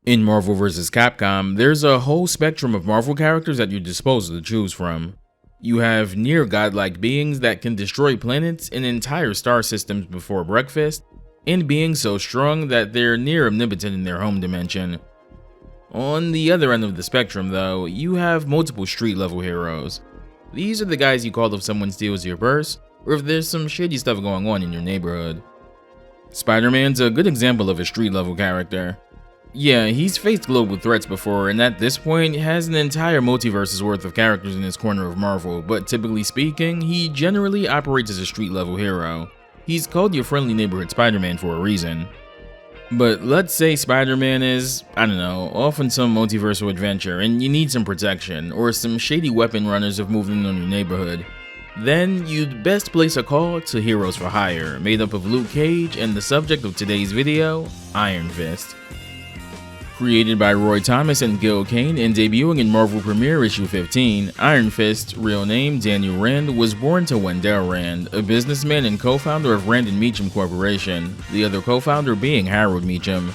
In Marvel vs. Capcom, there's a whole spectrum of Marvel characters at your disposal to choose from. You have near godlike beings that can destroy planets and entire star systems before breakfast, and beings so strong that they're near omnipotent in their home dimension. On the other end of the spectrum though, you have multiple street level heroes. These are the guys you call if someone steals your purse, or if there's some shady stuff going on in your neighborhood. Spider-Man's a good example of a street level character. Yeah, he's faced global threats before, and at this point has an entire multiverse's worth of characters in his corner of Marvel, but typically speaking, he generally operates as a street level hero. He's called your friendly neighborhood Spider-Man for a reason. But let's say Spider-Man is, I don't know, off on some multiversal adventure and you need some protection, or some shady weapon runners have moved in on your neighborhood. Then you'd best place a call to Heroes for Hire, made up of Luke Cage and the subject of today's video, Iron Fist. Created by Roy Thomas and Gil Kane and debuting in Marvel Premiere issue 15, Iron Fist, real name Daniel Rand, was born to Wendell Rand, a businessman and co-founder of Rand and Meacham Corporation, the other co-founder being Harold Meacham.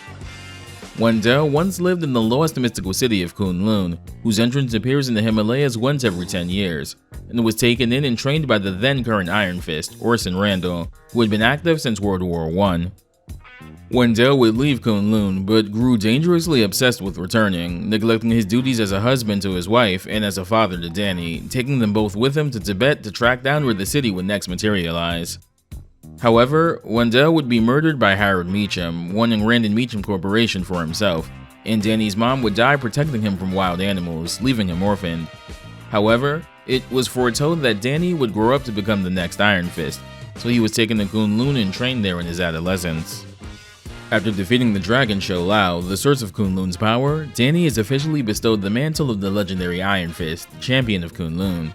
Wendell once lived in the lost mystical city of Kunlun, whose entrance appears in the Himalayas once every 10 years, and was taken in and trained by the then current Iron Fist, Orson Randall, who had been active since World War I. Wendell would leave Kunlun, but grew dangerously obsessed with returning, neglecting his duties as a husband to his wife and as a father to Danny, taking them both with him to Tibet to track down where the city would next materialize. However, Wendell would be murdered by Harold Meacham, wanting Rand and Meacham Corporation for himself, and Danny's mom would die protecting him from wild animals, leaving him orphaned. However, it was foretold that Danny would grow up to become the next Iron Fist, so he was taken to Kunlun and trained there in his adolescence. After defeating the dragon Sho Lao, the source of Kunlun's power, Danny is officially bestowed the mantle of the legendary Iron Fist, champion of Kunlun.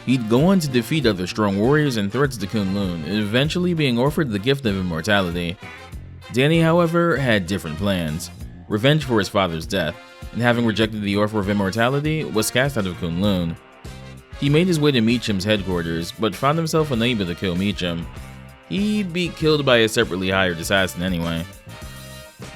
He'd go on to defeat other strong warriors and threats to Kunlun, eventually being offered the gift of immortality. Danny, however, had different plans. Revenge for his father's death, and having rejected the offer of immortality, was cast out of Kunlun. He made his way to Meacham's headquarters, but found himself unable to kill Meacham. He'd be killed by a separately hired assassin anyway.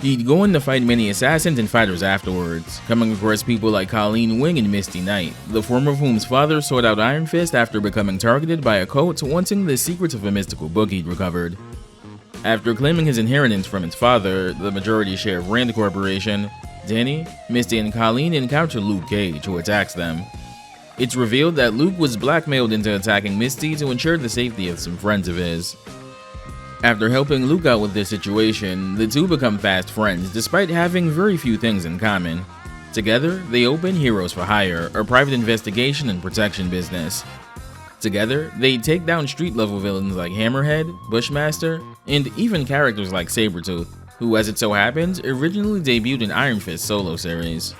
He'd go on to fight many assassins and fighters afterwards, coming across people like Colleen Wing and Misty Knight, the former of whom's father sought out Iron Fist after becoming targeted by a cult wanting the secrets of a mystical book he'd recovered. After claiming his inheritance from its father, the majority share of Rand Corporation, Danny, Misty, and Colleen encounter Luke Cage, who attacks them. It's revealed that Luke was blackmailed into attacking Misty to ensure the safety of some friends of his. After helping Luke out with this situation, the two become fast friends despite having very few things in common. Together, they open Heroes for Hire, a private investigation and protection business. Together, they take down street-level villains like Hammerhead, Bushmaster, and even characters like Sabretooth, who, as it so happens, originally debuted in Iron Fist's solo series.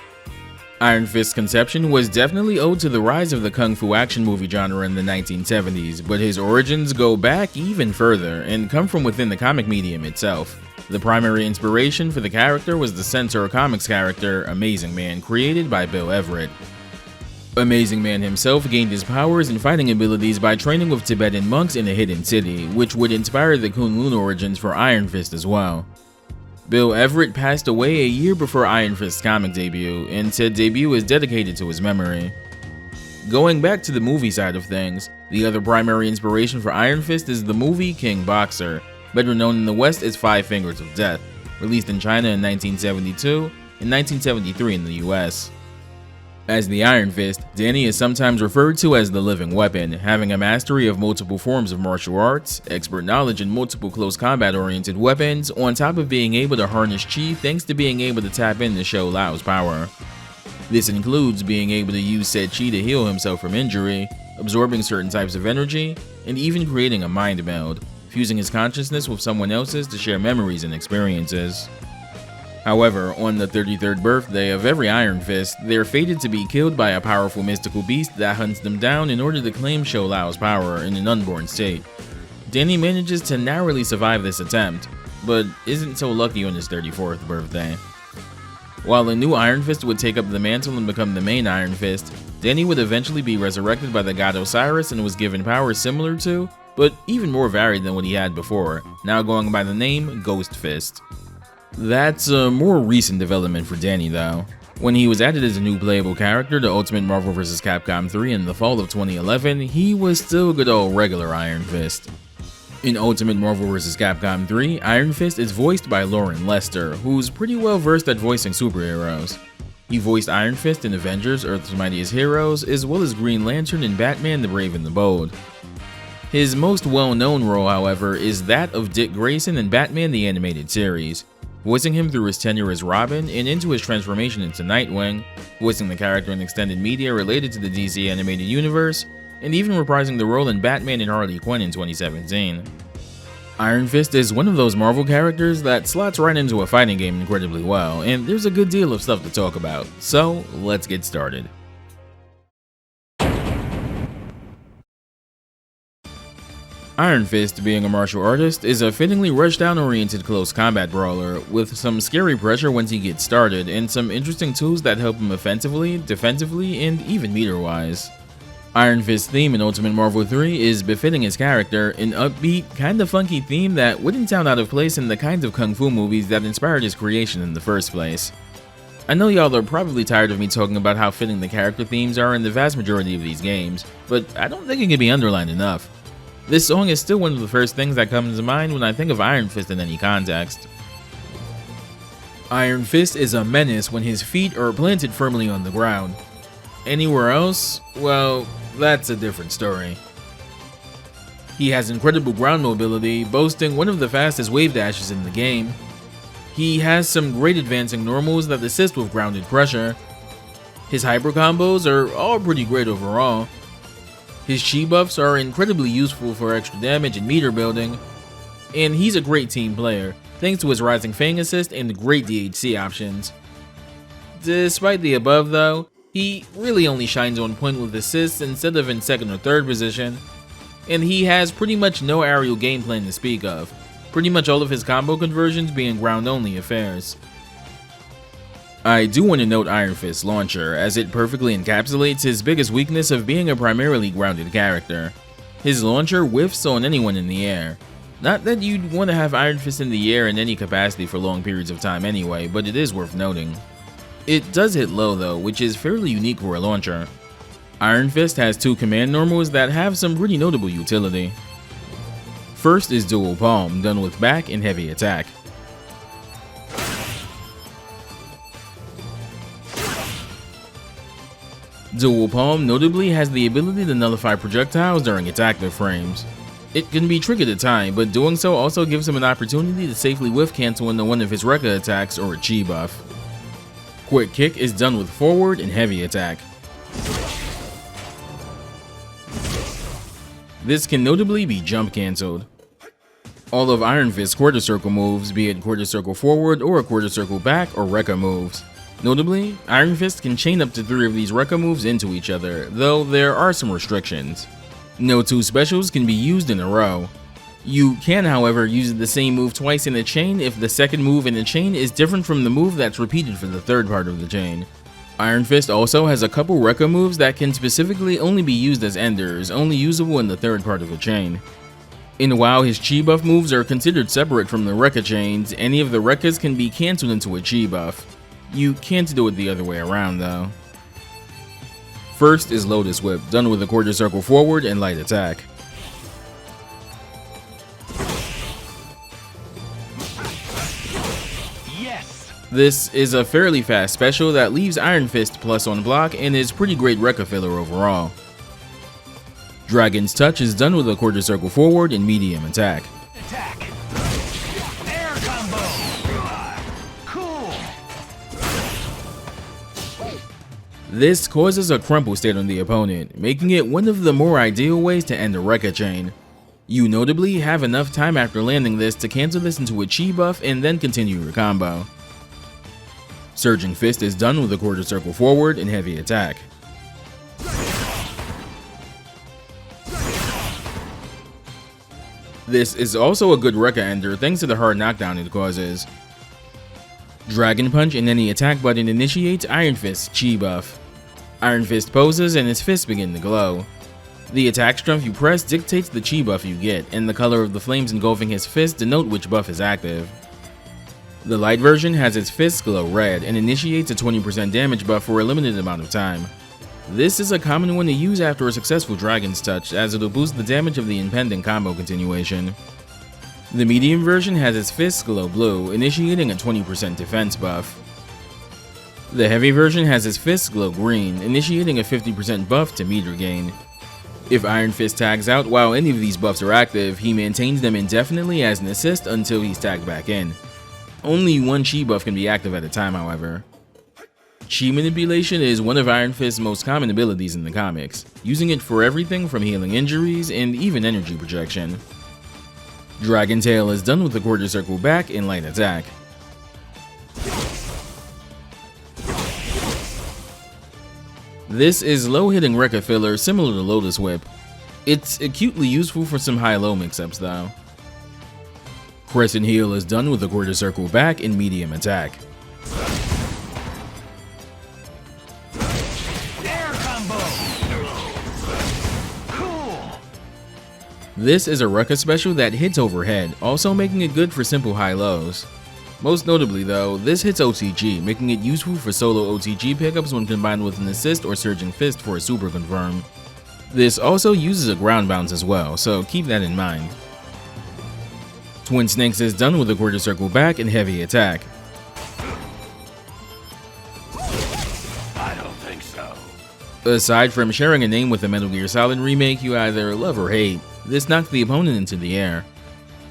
Iron Fist's conception was definitely owed to the rise of the kung fu action movie genre in the 1970s, but his origins go back even further and come from within the comic medium itself. The primary inspiration for the character was the Centaur Comics character, Amazing Man, created by Bill Everett. Amazing Man himself gained his powers and fighting abilities by training with Tibetan monks in a hidden city, which would inspire the Kunlun origins for Iron Fist as well. Bill Everett passed away a year before Iron Fist's comic debut, and said debut is dedicated to his memory. Going back to the movie side of things, the other primary inspiration for Iron Fist is the movie King Boxer, better known in the West as Five Fingers of Death, released in China in 1972 and 1973 in the US. As the Iron Fist, Danny is sometimes referred to as the living weapon, having a mastery of multiple forms of martial arts, expert knowledge in multiple close combat-oriented weapons, on top of being able to harness chi thanks to being able to tap into Sho Lao's power. This includes being able to use said chi to heal himself from injury, absorbing certain types of energy, and even creating a mind meld, fusing his consciousness with someone else's to share memories and experiences. However, on the 33rd birthday of every Iron Fist, they're fated to be killed by a powerful mystical beast that hunts them down in order to claim Sho Lao's power in an unborn state. Danny manages to narrowly survive this attempt, but isn't so lucky on his 34th birthday. While a new Iron Fist would take up the mantle and become the main Iron Fist, Danny would eventually be resurrected by the god Osiris and was given powers similar to, but even more varied than what he had before, now going by the name Ghost Fist. That's a more recent development for Danny though. When he was added as a new playable character to Ultimate Marvel vs. Capcom 3 in the fall of 2011, he was still good old regular Iron Fist. In Ultimate Marvel vs. Capcom 3, Iron Fist is voiced by Lauren Lester, who's pretty well versed at voicing superheroes. He voiced Iron Fist in Avengers: Earth's Mightiest Heroes, as well as Green Lantern in Batman: The Brave and the Bold. His most well-known role, however, is that of Dick Grayson in Batman the Animated Series, voicing him through his tenure as Robin and into his transformation into Nightwing, voicing the character in extended media related to the DC Animated Universe, and even reprising the role in Batman and Harley Quinn in 2017. Iron Fist is one of those Marvel characters that slots right into a fighting game incredibly well, and there's a good deal of stuff to talk about, so let's get started. Iron Fist, being a martial artist, is a fittingly rushdown-oriented close combat brawler, with some scary pressure once he gets started, and some interesting tools that help him offensively, defensively, and even meter-wise. Iron Fist's theme in Ultimate Marvel 3 is befitting his character, an upbeat, kinda funky theme that wouldn't sound out of place in the kinds of kung fu movies that inspired his creation in the first place. I know y'all are probably tired of me talking about how fitting the character themes are in the vast majority of these games, but I don't think it can be underlined enough. This song is still one of the first things that comes to mind when I think of Iron Fist in any context. Iron Fist is a menace when his feet are planted firmly on the ground. Anywhere else? Well, that's a different story. He has incredible ground mobility, boasting one of the fastest wave dashes in the game. He has some great advancing normals that assist with grounded pressure. His hyper combos are all pretty great overall. His chi buffs are incredibly useful for extra damage and meter building. And he's a great team player, thanks to his Rising Fang assist and great DHC options. Despite the above though, he really only shines on point with assists instead of in second or third position, and he has pretty much no aerial game plan to speak of, pretty much all of his combo conversions being ground only affairs. I do want to note Iron Fist's launcher, as it perfectly encapsulates his biggest weakness of being a primarily grounded character. His launcher whiffs on anyone in the air. Not that you'd want to have Iron Fist in the air in any capacity for long periods of time anyway, but it is worth noting. It does hit low though, which is fairly unique for a launcher. Iron Fist has two command normals that have some pretty notable utility. First is Dual Palm, done with back and heavy attack. Dual Palm notably has the ability to nullify projectiles during its active frames. It can be tricky to time, but doing so also gives him an opportunity to safely whiff cancel into one of his Rekka attacks or a chi buff. Quick Kick is done with forward and heavy attack. This can notably be jump cancelled. All of Iron Fist's quarter circle moves, be it quarter circle forward or a quarter circle back or Rekka moves. Notably, Iron Fist can chain up to 3 of these Rekka moves into each other, though there are some restrictions. No 2 specials can be used in a row. You can, however, use the same move twice in a chain if the second move in the chain is different from the move that's repeated for the third part of the chain. Iron Fist also has a couple Rekka moves that can specifically only be used as enders, only usable in the third part of the chain. In WoW, his chi buff moves are considered separate from the Rekka chains. Any of the Rekkas can be cancelled into a chi buff. You can't do it the other way around though. First is Lotus Whip, done with a quarter circle forward and light attack. This is a fairly fast special that leaves Iron Fist plus on block and is pretty great Rekka filler overall. Dragon's Touch is done with a quarter circle forward and medium attack. Air combo. Cool. This causes a crumple state on the opponent, making it one of the more ideal ways to end a Rekka chain. You notably have enough time after landing this to cancel this into a chi buff and then continue your combo. Surging Fist is done with a quarter circle forward and heavy attack. This is also a good Rekka ender thanks to the hard knockdown it causes. Dragon Punch and any attack button initiates Iron Fist's chi buff. Iron Fist poses and his fists begin to glow. The attack strength you press dictates the chi buff you get, and the color of the flames engulfing his fist denote which buff is active. The light version has its fists glow red and initiates a 20% damage buff for a limited amount of time. This is a common one to use after a successful Dragon's Touch, as it'll boost the damage of the impending combo continuation. The medium version has its fists glow blue, initiating a 20% defense buff. The heavy version has its fists glow green, initiating a 50% buff to meter gain. If Iron Fist tags out while any of these buffs are active, he maintains them indefinitely as an assist until he's tagged back in. Only one chi buff can be active at a time, however. Chi manipulation is one of Iron Fist's most common abilities in the comics, using it for everything from healing injuries and even energy projection. Dragon Tail is done with the quarter circle back in light attack. This is low-hitting Rekka filler similar to Lotus Whip. It's acutely useful for some high-low mix-ups though. Crescent Heel is done with the quarter circle back in medium attack. Air combo. Cool. This is a Rekka special that hits overhead, also making it good for simple high-lows. Most notably though, this hits OTG, making it useful for solo OTG pickups when combined with an assist or surging fist for a super confirm. This also uses a ground bounce as well, so keep that in mind. Twin Snakes is done with a quarter circle back and heavy attack. I don't think so. Aside from sharing a name with the Metal Gear Solid remake you either love or hate, this knocks the opponent into the air.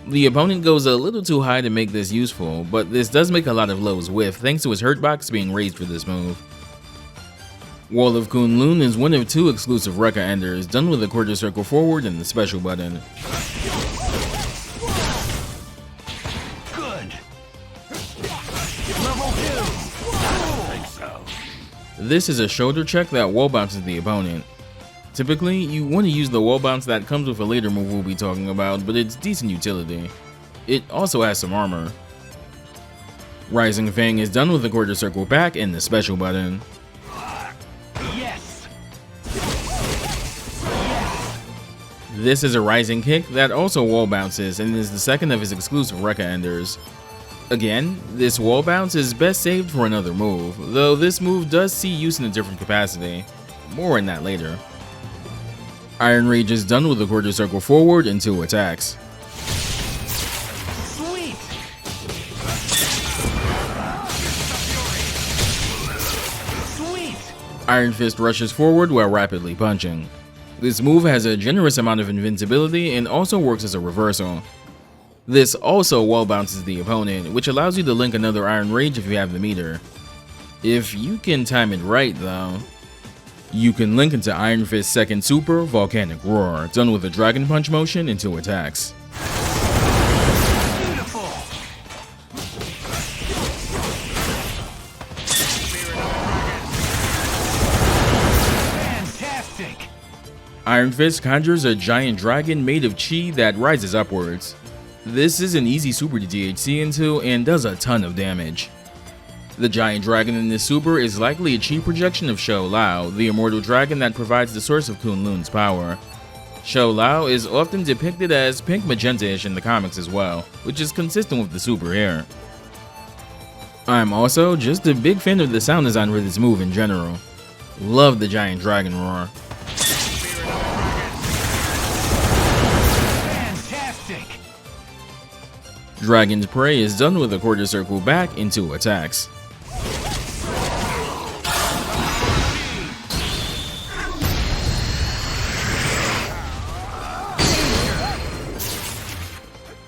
The opponent goes a little too high to make this useful, but this does make a lot of lows whiff thanks to his hurt box being raised for this move. Wall of Kunlun is one of two exclusive Rekka enders, done with a quarter circle forward and the special button. Good. Level 2. I don't think so. This is a shoulder check that wall bounces the opponent. Typically, you want to use the wall bounce that comes with a later move we'll be talking about, but it's decent utility. It also has some armor. Rising Fang is done with the quarter circle back and the special button. Yes. This is a rising kick that also wall bounces and is the second of his exclusive Rekka enders. Again, this wall bounce is best saved for another move, though this move does see use in a different capacity. More on that later. Iron Rage is done with a quarter circle forward and 2 attacks. Sweet. Sweet. Iron Fist rushes forward while rapidly punching. This move has a generous amount of invincibility and also works as a reversal. This also wall bounces the opponent, which allows you to link another Iron Rage if you have the meter. If you can time it right though. You can link into Iron Fist's second super, Volcanic Roar, done with a Dragon Punch motion and 2 attacks. Beautiful. Fantastic. Iron Fist conjures a giant dragon made of chi that rises upwards. This is an easy super to DHC into and does a ton of damage. The giant dragon in this super is likely a chi projection of Shou Lao, the immortal dragon that provides the source of Kunlun's power. Shou Lao is often depicted as pink magenta-ish in the comics as well, which is consistent with the super here. I'm also just a big fan of the sound design for this move in general. Love the giant dragon roar. Fantastic. Dragon's Prey is done with a quarter circle back and 2 attacks.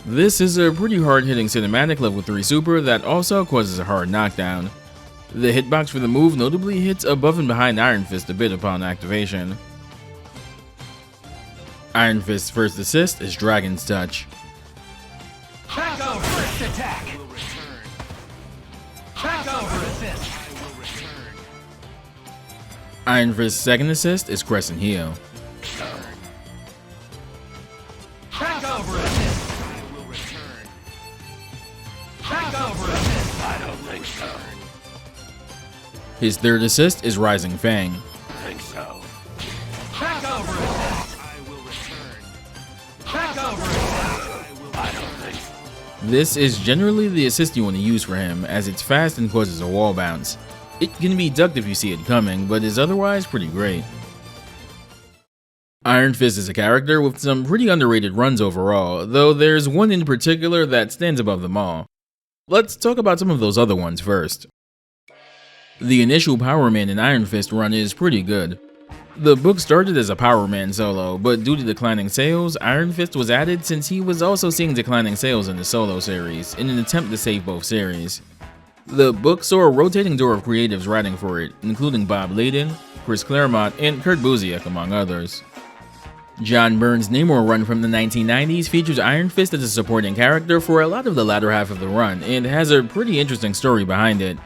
This is a pretty hard-hitting cinematic level 3 super that also causes a hard knockdown. The hitbox for the move notably hits above and behind Iron Fist a bit upon activation. Iron Fist's first assist is Dragon's Touch. Taco first attack. Taco assist. Iron Fist's second assist is Crescent Heel. Taco assist. Taco assist. I don't think so. His third assist is Rising Fang. I think so. Taco assist. I will return. Taco assist. I don't think so. This is generally the assist you want to use for him, as it's fast and causes a wall bounce. It can be ducked if you see it coming, but is otherwise pretty great. Iron Fist is a character with some pretty underrated runs overall, though there's one in particular that stands above them all. Let's talk about some of those other ones first. The initial Power Man in Iron Fist run is pretty good. The book started as a Power Man solo, but due to declining sales, Iron Fist was added since he was also seeing declining sales in the solo series, in an attempt to save both series. The book saw a rotating door of creatives writing for it, including Bob Layden, Chris Claremont, and Kurt Busiek, among others. John Byrne's Namor run from the 1990s features Iron Fist as a supporting character for a lot of the latter half of the run, and has a pretty interesting story behind it.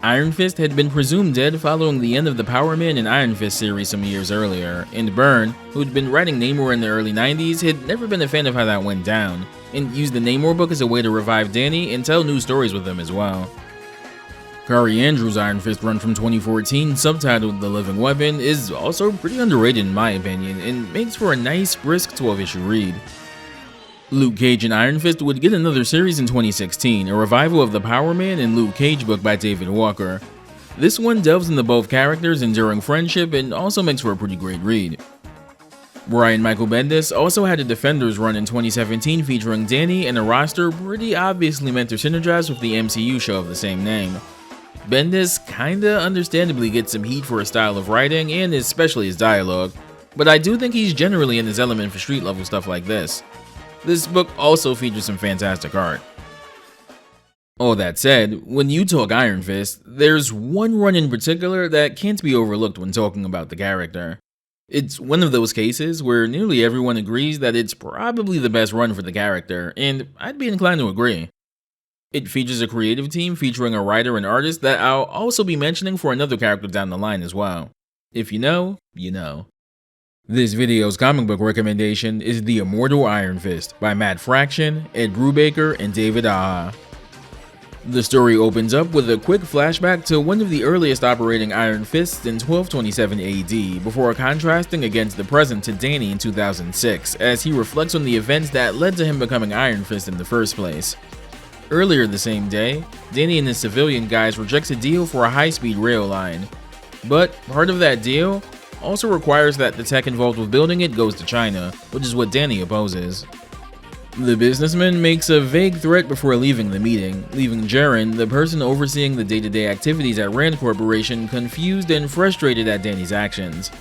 Iron Fist had been presumed dead following the end of the Power Man and Iron Fist series some years earlier, and Byrne, who'd been writing Namor in the early 90s, had never been a fan of how that went down, and used the Namor book as a way to revive Danny and tell new stories with him as well. Kari Andrews' Iron Fist run from 2014, subtitled The Living Weapon, is also pretty underrated in my opinion, and makes for a nice, brisk 12-issue read. Luke Cage and Iron Fist would get another series in 2016, a revival of the Power Man and Luke Cage book by David Walker. This one delves into both characters' enduring friendship and also makes for a pretty great read. Brian Michael Bendis also had a Defenders run in 2017 featuring Danny and a roster pretty obviously meant to synergize with the MCU show of the same name. Bendis kinda understandably gets some heat for his style of writing and especially his dialogue, but I do think he's generally in his element for street level stuff like this. This book also features some fantastic art. All that said, when you talk Iron Fist, there's one run in particular that can't be overlooked when talking about the character. It's one of those cases where nearly everyone agrees that it's probably the best run for the character, and I'd be inclined to agree. It features a creative team featuring a writer and artist that I'll also be mentioning for another character down the line as well. If you know, you know. This video's comic book recommendation is The Immortal Iron Fist by Matt Fraction, Ed Brubaker, and David Aja. The story opens up with a quick flashback to one of the earliest operating Iron Fists in 1227 AD, before contrasting against the present to Danny in 2006, as he reflects on the events that led to him becoming Iron Fist in the first place. Earlier the same day, Danny and his civilian guys rejects a deal for a high-speed rail line. But part of that deal also requires that the tech involved with building it goes to China, which is what Danny opposes. The businessman makes a vague threat before leaving the meeting, leaving Jaren, the person overseeing the day-to-day activities at Rand Corporation, confused and frustrated at Danny's actions.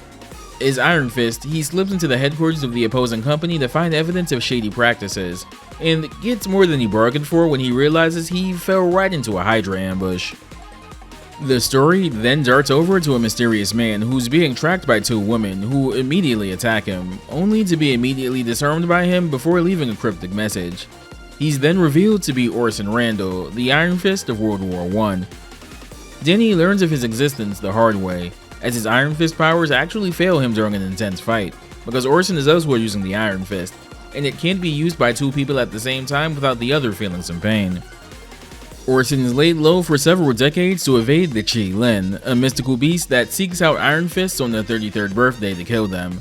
As Iron Fist, he slips into the headquarters of the opposing company to find evidence of shady practices, and gets more than he bargained for when he realizes he fell right into a Hydra ambush. The story then darts over to a mysterious man who's being tracked by two women who immediately attack him, only to be immediately disarmed by him before leaving a cryptic message. He's then revealed to be Orson Randall, the Iron Fist of World War I. Danny learns of his existence the hard way, as his Iron Fist powers actually fail him during an intense fight, because Orson is elsewhere using the Iron Fist, and it can't be used by two people at the same time without the other feeling some pain. Orson is laid low for several decades to evade the Chi Lin, a mystical beast that seeks out Iron Fists on their 33rd birthday to kill them.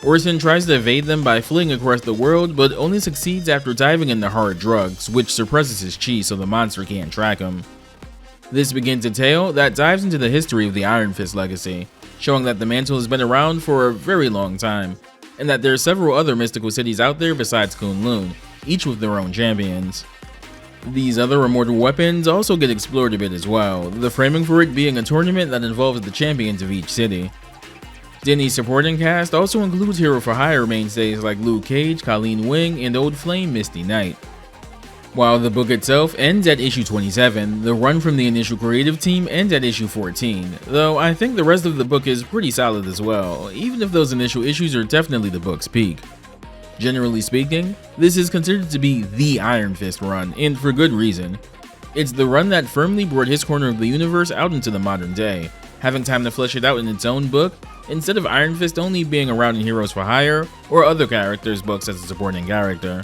Orson tries to evade them by fleeing across the world, but only succeeds after diving into hard drugs, which suppresses his chi so the monster can't track him. This begins a tale that dives into the history of the Iron Fist legacy, showing that the mantle has been around for a very long time, and that there are several other mystical cities out there besides Kunlun, each with their own champions. These other immortal weapons also get explored a bit as well, the framing for it being a tournament that involves the champions of each city. Danny's supporting cast also includes Hero for Hire mainstays like Luke Cage, Colleen Wing, and Old Flame Misty Knight. While the book itself ends at issue 27, the run from the initial creative team ends at issue 14, though I think the rest of the book is pretty solid as well, even if those initial issues are definitely the book's peak. Generally speaking, this is considered to be the Iron Fist run, and for good reason. It's the run that firmly brought his corner of the universe out into the modern day, having time to flesh it out in its own book, instead of Iron Fist only being around in Heroes for Hire or other characters' books as a supporting character.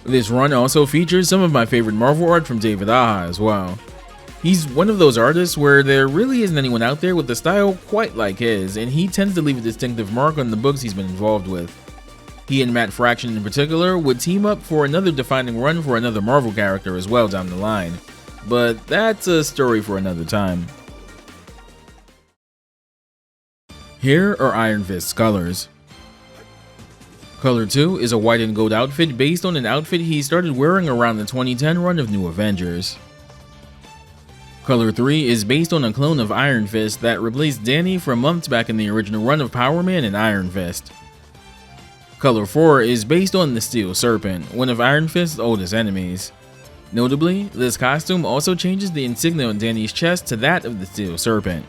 This run also features some of my favorite Marvel art from David Aja as well. He's one of those artists where there really isn't anyone out there with a style quite like his, and he tends to leave a distinctive mark on the books he's been involved with. He and Matt Fraction in particular would team up for another defining run for another Marvel character as well down the line, but that's a story for another time. Here are Iron Fist's colors. Color 2 is a white and gold outfit based on an outfit he started wearing around the 2010 run of New Avengers. Color 3 is based on a clone of Iron Fist that replaced Danny from months back in the original run of Power Man and Iron Fist. Color 4 is based on the Steel Serpent, one of Iron Fist's oldest enemies. Notably, this costume also changes the insignia on Danny's chest to that of the Steel Serpent.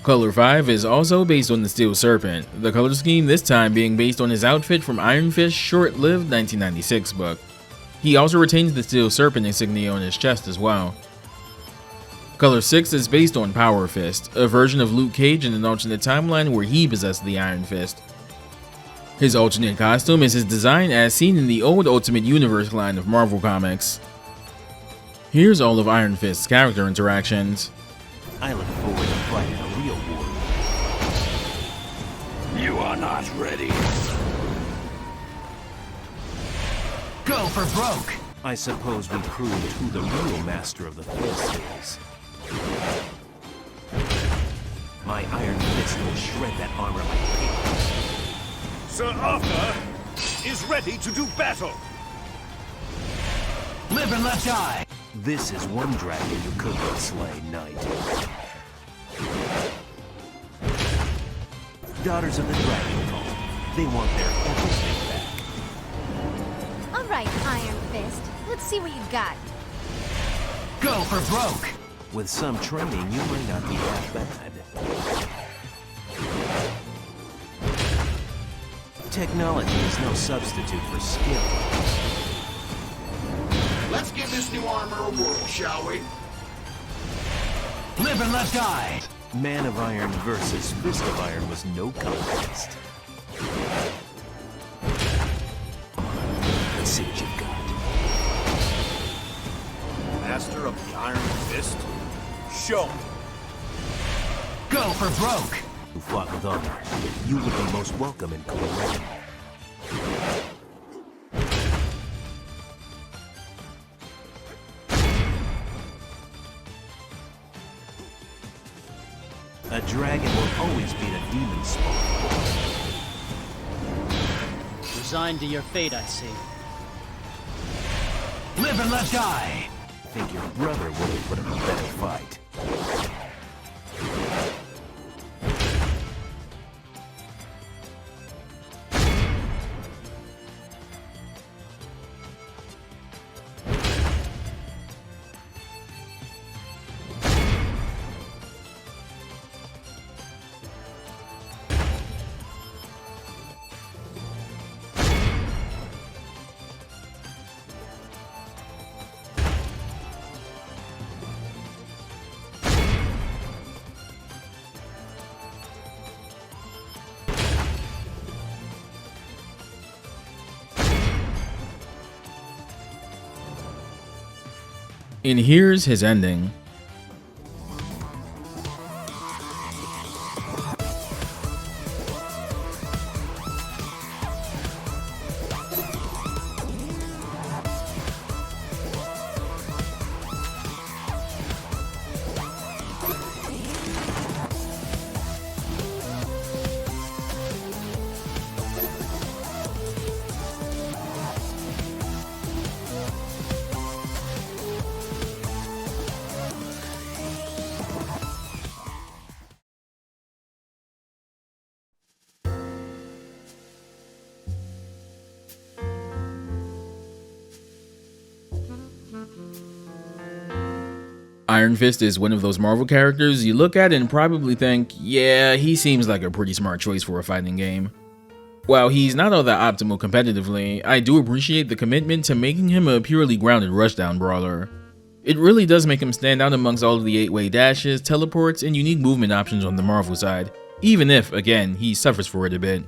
Color 5 is also based on the Steel Serpent, the color scheme this time being based on his outfit from Iron Fist's short-lived 1996 book. He also retains the Steel Serpent insignia on his chest as well. Color 6 is based on Power Fist, a version of Luke Cage in an alternate timeline where he possessed the Iron Fist. His alternate costume is his design as seen in the old Ultimate Universe line of Marvel Comics. Here's all of Iron Fist's character interactions. I look forward to fighting a real war. You are not ready. Go for broke! I suppose we proved who the real master of the Fist is. My Iron Fist will shred that armor like paper. Sir Arthur is ready to do battle. Live and let die! This is one dragon you could not slay, knight. Daughters of the Dragon Call. They want their everything back. All right, Iron Fist. Let's see what you got. Go for broke! With some training, you might not be half bad. Technology is no substitute for skill. Let's give this new armor a whirl, shall we? Live and let die! Man of Iron versus Fist of Iron was no contest. Come on, let's see what you've got. Master of the Iron Fist? Show me. Go for broke! Who fought with honor, you would be most welcome in Colorado. A dragon will always beat a demon spawn. Resigned to your fate, I see. Live and let die! I think your brother would have put up a better fight. And here's his ending. Iron Fist is one of those Marvel characters you look at and probably think, yeah, he seems like a pretty smart choice for a fighting game. While he's not all that optimal competitively, I do appreciate the commitment to making him a purely grounded rushdown brawler. It really does make him stand out amongst all of the 8-way dashes, teleports, and unique movement options on the Marvel side, even if, again, he suffers for it a bit.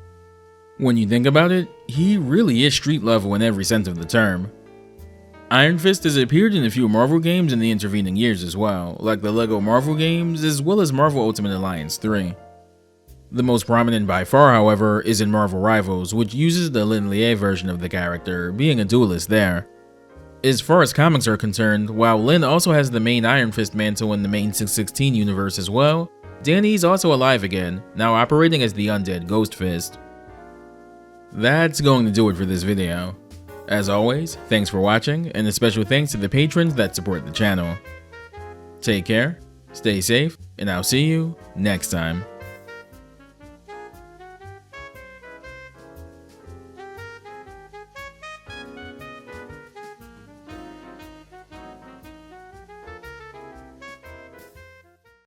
When you think about it, he really is street level in every sense of the term. Iron Fist has appeared in a few Marvel games in the intervening years as well, like the LEGO Marvel games as well as Marvel Ultimate Alliance 3. The most prominent by far, however, is in Marvel Rivals, which uses the Lin Lie version of the character, being a duelist there. As far as comics are concerned, while Lin also has the main Iron Fist mantle in the main 616 universe as well, Danny's also alive again, now operating as the undead Ghost Fist. That's going to do it for this video. As always, thanks for watching, and a special thanks to the patrons that support the channel. Take care, stay safe, and I'll see you next time.